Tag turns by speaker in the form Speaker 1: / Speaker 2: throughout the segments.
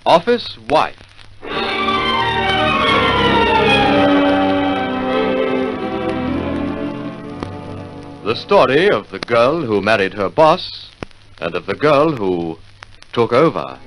Speaker 1: Office Wife. The story of the girl who married her boss and of the girl who took over.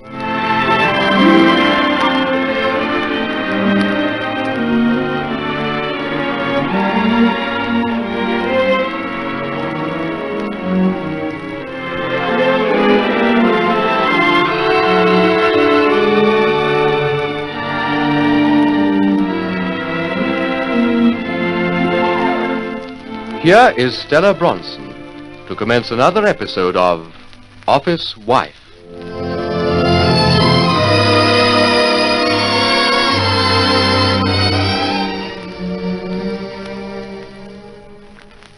Speaker 1: Here is Stella Bronson to commence another episode of Office Wife.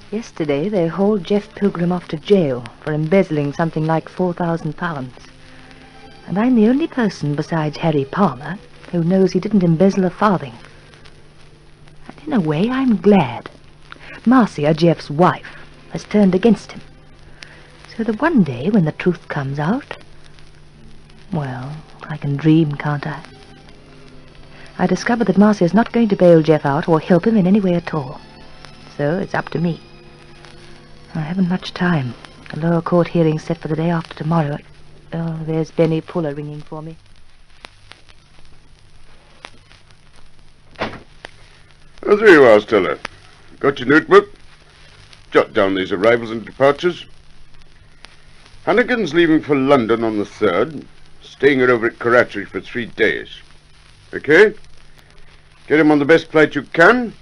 Speaker 2: Yesterday they hauled Jeff Pilgrim off to jail for embezzling something like £4,000. And I'm the only person besides Harry Palmer who knows he didn't embezzle a farthing. And in a way I'm glad. Marcia, Jeff's wife, has turned against him. So that one day when the truth comes out, well, I can dream, can't I? I discovered that Marcia's not going to bail Jeff out or help him in any way at all. So it's up to me. I haven't much time. The lower court hearing's set for the day after tomorrow. Oh, there's Benny Puller ringing for me.
Speaker 3: Oh, there you are, Stella. Got your notebook? Jot down these arrivals and departures. Hannigan's leaving for London on the 3rd, staying over at Karachi for 3 days. Okay? Get him on the best flight you can.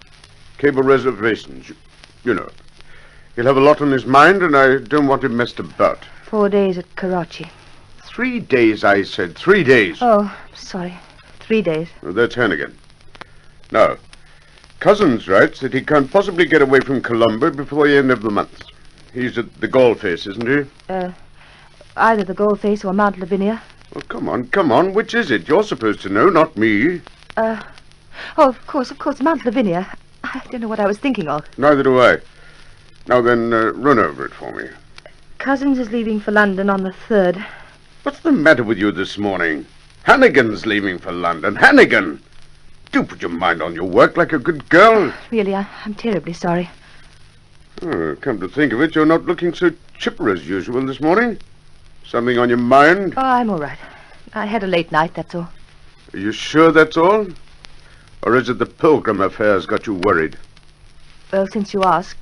Speaker 3: Cable reservations. You know. He'll have a lot on his mind, and I don't want him messed about.
Speaker 2: 4 days at Karachi.
Speaker 3: 3 days, I said. 3 days.
Speaker 2: Oh, sorry. 3 days.
Speaker 3: Oh, that's Hannigan. Now, Cousins writes that he can't possibly get away from Colombo before the end of the month. He's at the Gaulface, isn't he?
Speaker 2: Either the Gaulface or Mount Lavinia.
Speaker 3: Oh, come on. Which is it? You're supposed to know, not me.
Speaker 2: Oh, of course, Mount Lavinia. I don't know what I was thinking of.
Speaker 3: Neither do I. Now then, run over it for me.
Speaker 2: Cousins is leaving for London on the 3rd.
Speaker 3: What's the matter with you this morning? Hannigan's leaving for London. Hannigan! Do put your mind on your work like a good girl.
Speaker 2: Really, I'm terribly sorry.
Speaker 3: Oh, come to think of it, you're not looking so chipper as usual this morning. Something on your mind?
Speaker 2: Oh, I'm all right. I had a late night, that's all.
Speaker 3: Are you sure that's all? Or is it the Pilgrim affair's got you worried?
Speaker 2: Well, since you ask,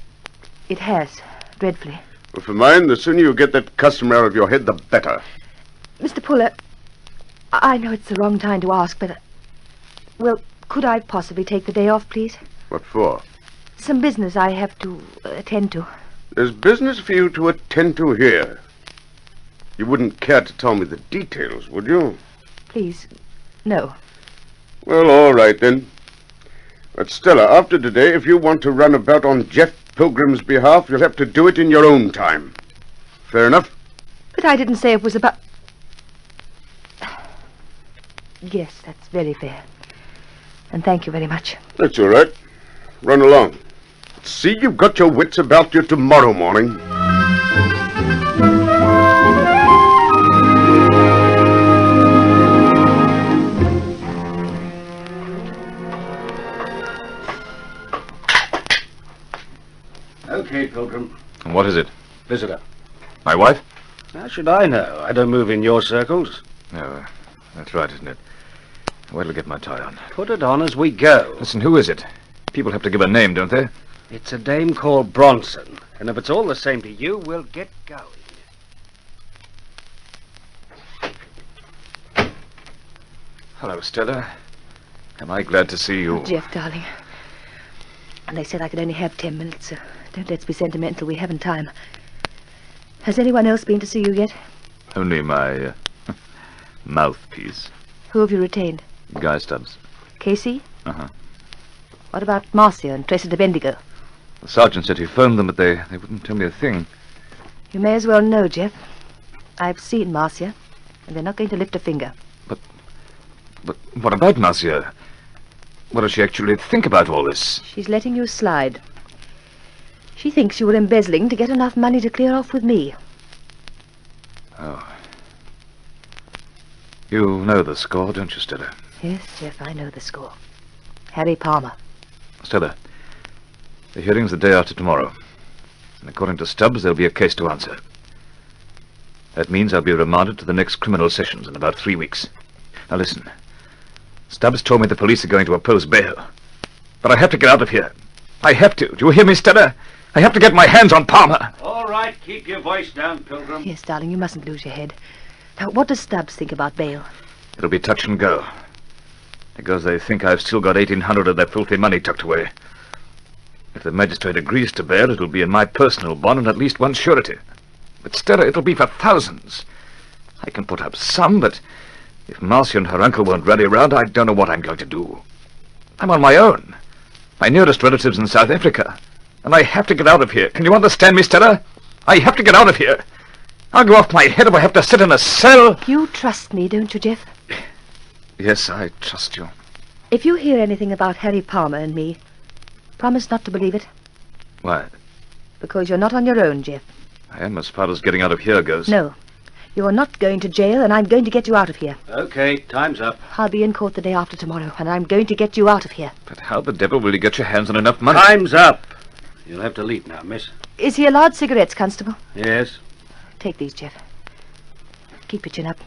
Speaker 2: it has, dreadfully.
Speaker 3: Well, for mine, the sooner you get that customer out of your head, the better.
Speaker 2: Mr. Puller, I know it's the wrong time to ask, but... well, could I possibly take the day off, please?
Speaker 3: What for?
Speaker 2: Some business I have to attend to.
Speaker 3: There's business for you to attend to here. You wouldn't care to tell me the details, would you?
Speaker 2: Please, no.
Speaker 3: Well, all right, then. But Stella, after today, if you want to run about on Jeff Pilgrim's behalf, you'll have to do it in your own time. Fair enough?
Speaker 2: But I didn't say it was about... Yes, that's very fair. And thank you very much.
Speaker 3: That's all right. Run along. See, you've got your wits about you tomorrow morning.
Speaker 4: Okay, Pilgrim.
Speaker 5: What is it?
Speaker 4: Visitor.
Speaker 5: My wife?
Speaker 4: How should I know? I don't move in your circles.
Speaker 5: No, that's right, isn't it? Wait till I get my tie on.
Speaker 4: Put it on as we go.
Speaker 5: Listen, who is it? People have to give a name, don't they?
Speaker 4: It's a dame called Bronson. And if it's all the same to you, we'll get going.
Speaker 5: Hello, Stella. Am I glad to see you?
Speaker 2: Oh, Jeff, darling. And they said I could only have 10 minutes, so don't let's be sentimental. We haven't time. Has anyone else been to see you yet?
Speaker 5: Only my mouthpiece.
Speaker 2: Who have you retained?
Speaker 5: Guy Stubbs.
Speaker 2: Casey?
Speaker 5: Uh-huh.
Speaker 2: What about Marcia and Tracy de Bendigo?
Speaker 5: The sergeant said he phoned them, but they wouldn't tell me a thing.
Speaker 2: You may as well know, Jeff. I've seen Marcia, and they're not going to lift a finger.
Speaker 5: But what about Marcia? What does she actually think about all this?
Speaker 2: She's letting you slide. She thinks you were embezzling to get enough money to clear off with me.
Speaker 5: Oh. You know the score, don't you, Stella?
Speaker 2: Yes, Jeff, I know the score. Harry Palmer.
Speaker 5: Stella, the hearing's the day after tomorrow. And according to Stubbs, there'll be a case to answer. That means I'll be remanded to the next criminal sessions in about 3 weeks. Now listen. Stubbs told me the police are going to oppose bail. But I have to get out of here. I have to. Do you hear me, Stella? I have to get my hands on Palmer.
Speaker 4: All right, keep your voice down, Pilgrim.
Speaker 2: Yes, darling, you mustn't lose your head. Now, what does Stubbs think about bail?
Speaker 5: It'll be touch and go. Because they think I've still got 1,800 of their filthy money tucked away. If the magistrate agrees to bail, it'll be in my personal bond and at least one surety. But Stella, it'll be for thousands. I can put up some, but if Marcia and her uncle won't rally around, I don't know what I'm going to do. I'm on my own. My nearest relative's in South Africa. And I have to get out of here. Can you understand me, Stella? I have to get out of here. I'll go off my head if I have to sit in a cell.
Speaker 2: You trust me, don't you, Jeff?
Speaker 5: Yes, I trust you.
Speaker 2: If you hear anything about Harry Palmer and me, promise not to believe it.
Speaker 5: Why?
Speaker 2: Because you're not on your own, Jeff.
Speaker 5: I am as far as getting out of here goes.
Speaker 2: No. You're not going to jail, and I'm going to get you out of here.
Speaker 4: Okay, time's up.
Speaker 2: I'll be in court the day after tomorrow, and I'm going to get you out of here.
Speaker 5: But how the devil will you get your hands on enough money?
Speaker 4: Time's up. You'll have to leave now, miss.
Speaker 2: Is he allowed cigarettes, Constable?
Speaker 4: Yes.
Speaker 2: Take these, Jeff. Keep your chin up.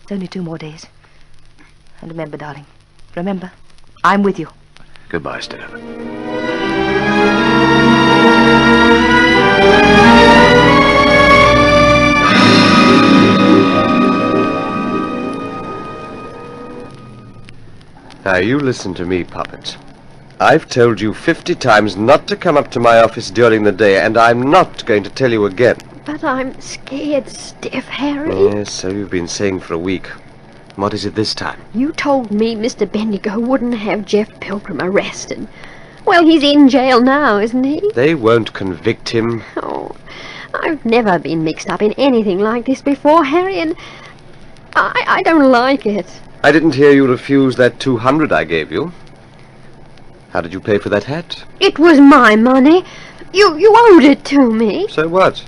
Speaker 2: It's only 2 more days. And remember, darling, remember, I'm with you.
Speaker 5: Goodbye, Stella.
Speaker 6: Now, you listen to me, Puppet. I've told you 50 times not to come up to my office during the day, and I'm not going to tell you again.
Speaker 7: But I'm scared stiff, Harry.
Speaker 6: Yes, so you've been saying for a week. What is it this time?
Speaker 7: You told me Mr. Bendigo wouldn't have Jeff Pilgrim arrested. Well, he's in jail now, isn't he?
Speaker 6: They won't convict him.
Speaker 7: Oh, I've never been mixed up in anything like this before, Harry, and I don't like it.
Speaker 6: I didn't hear you refuse that 200 I gave you. How did you pay for that hat?
Speaker 7: It was my money. You owed it to me.
Speaker 6: So what?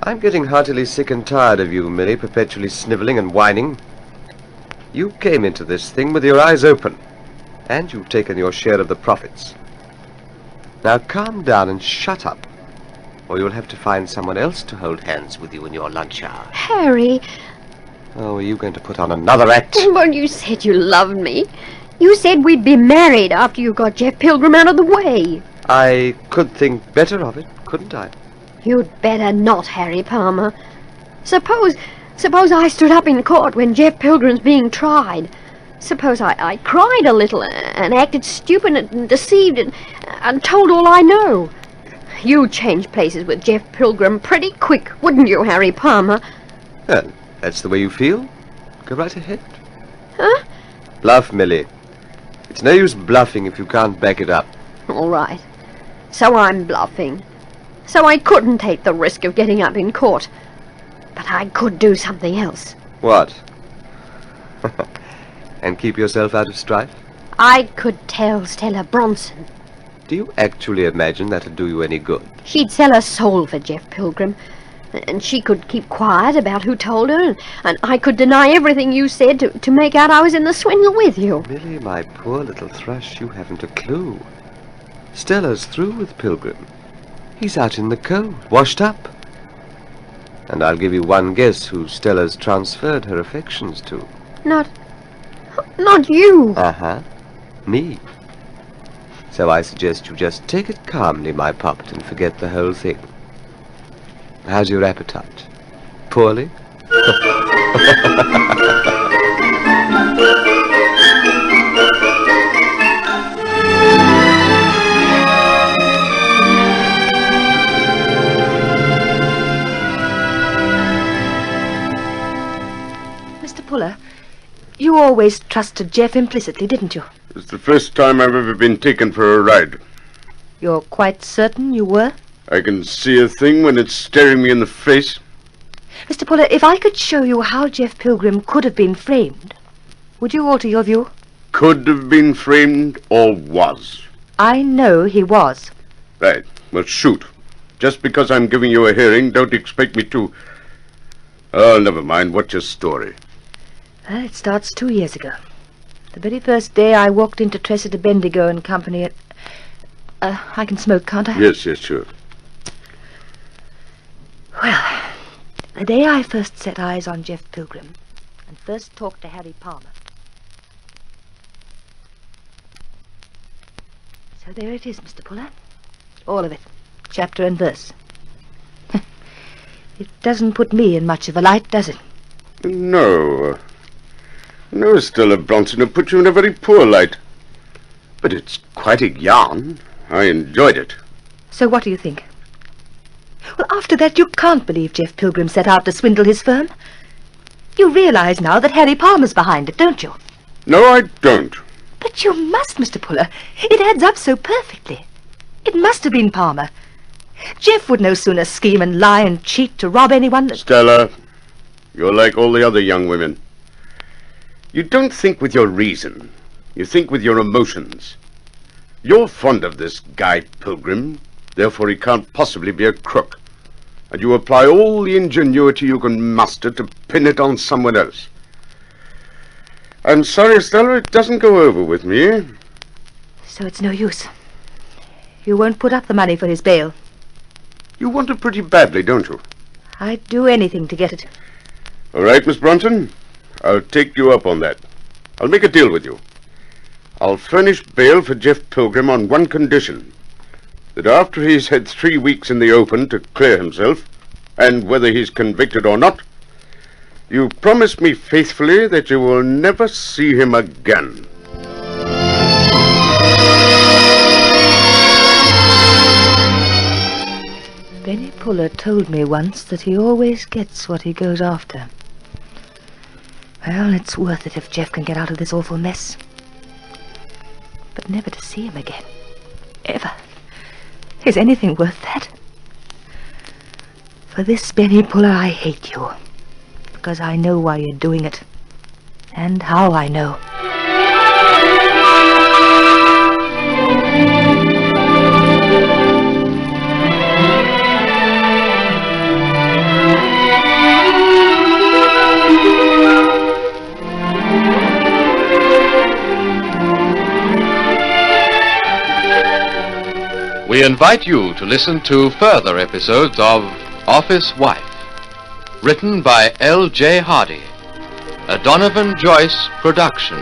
Speaker 6: I'm getting heartily sick and tired of you, Millie, perpetually snivelling and whining. You came into this thing with your eyes open, and you've taken your share of the profits. Now calm down and shut up, or you'll have to find someone else to hold hands with you in your lunch hour.
Speaker 7: Harry.
Speaker 6: Oh, are you going to put on another act?
Speaker 7: Well, you said you loved me. You said we'd be married after you got Jeff Pilgrim out of the way.
Speaker 6: I could think better of it, couldn't I?
Speaker 7: You'd better not, Harry Palmer. Suppose I stood up in court when Jeff Pilgrim's being tried. Suppose I cried a little and acted stupid and deceived and told all I know. You'd change places with Jeff Pilgrim pretty quick, wouldn't you, Harry Palmer?
Speaker 6: Well, that's the way you feel. Go right ahead.
Speaker 7: Huh?
Speaker 6: Bluff, Millie. It's no use bluffing if you can't back it up.
Speaker 7: All right. So I'm bluffing. So I couldn't take the risk of getting up in court. But I could do something else.
Speaker 6: What? And keep yourself out of strife?
Speaker 7: I could tell Stella Bronson.
Speaker 6: Do you actually imagine that'd do you any good?
Speaker 7: She'd sell her soul for Jeff Pilgrim. And she could keep quiet about who told her, and I could deny everything you said to make out I was in the swindle with you.
Speaker 6: Millie, my poor little thrush, you haven't a clue. Stella's through with Pilgrim. He's out in the cold, washed up. And I'll give you one guess who Stella's transferred her affections to.
Speaker 7: Not you.
Speaker 6: Uh-huh. Me. So I suggest you just take it calmly, my puppet, and forget the whole thing. How's your appetite? Poorly?
Speaker 2: Mr. Puller, you always trusted Jeff implicitly, didn't you?
Speaker 3: It's the first time I've ever been taken for a ride.
Speaker 2: You're quite certain you were?
Speaker 3: I can see a thing when it's staring me in the face.
Speaker 2: Mr. Puller, if I could show you how Jeff Pilgrim could have been framed, would you alter your view?
Speaker 3: Could have been framed or was.
Speaker 2: I know he was.
Speaker 3: Right. Well, shoot. Just because I'm giving you a hearing, don't expect me to... Oh, never mind. What's your story?
Speaker 2: Well, it starts 2 years ago. The very first day I walked into Tressida Bendigo and Company at... I can smoke, can't I?
Speaker 3: Yes, sure.
Speaker 2: Well, the day I first set eyes on Jeff Pilgrim and first talked to Harry Palmer. So there it is, Mr. Puller. All of it. Chapter and verse. It doesn't put me in much of a light, does it?
Speaker 3: No. No, Stella Bronson, it put you in a very poor light. But it's quite a yarn. I enjoyed it.
Speaker 2: So what do you think? Well, after that, you can't believe Jeff Pilgrim set out to swindle his firm. You realize now that Harry Palmer's behind it, don't you?
Speaker 3: No, I don't.
Speaker 2: But you must, Mr. Puller. It adds up so perfectly. It must have been Palmer. Jeff would no sooner scheme and lie and cheat to rob anyone that...
Speaker 3: Stella, you're like all the other young women. You don't think with your reason. You think with your emotions. You're fond of this guy Pilgrim, therefore he can't possibly be a crook. And you apply all the ingenuity you can muster to pin it on someone else. I'm sorry, Stella, it doesn't go over with me.
Speaker 2: So it's no use. You won't put up the money for his bail.
Speaker 3: You want it pretty badly, don't you?
Speaker 2: I'd do anything to get it.
Speaker 3: All right, Miss Bronson. I'll take you up on that. I'll make a deal with you. I'll furnish bail for Jeff Pilgrim on one condition. That after he's had 3 weeks in the open to clear himself, and whether he's convicted or not, you promise me faithfully that you will never see him again.
Speaker 2: Benny Puller told me once that he always gets what he goes after. Well, it's worth it if Jeff can get out of this awful mess. But never to see him again. Ever. Is anything worth that? For this, Benny Puller, I hate you. Because I know why you're doing it. And how I know.
Speaker 1: We invite you to listen to further episodes of Office Wife, written by L.J. Hardy, a Donovan Joyce production.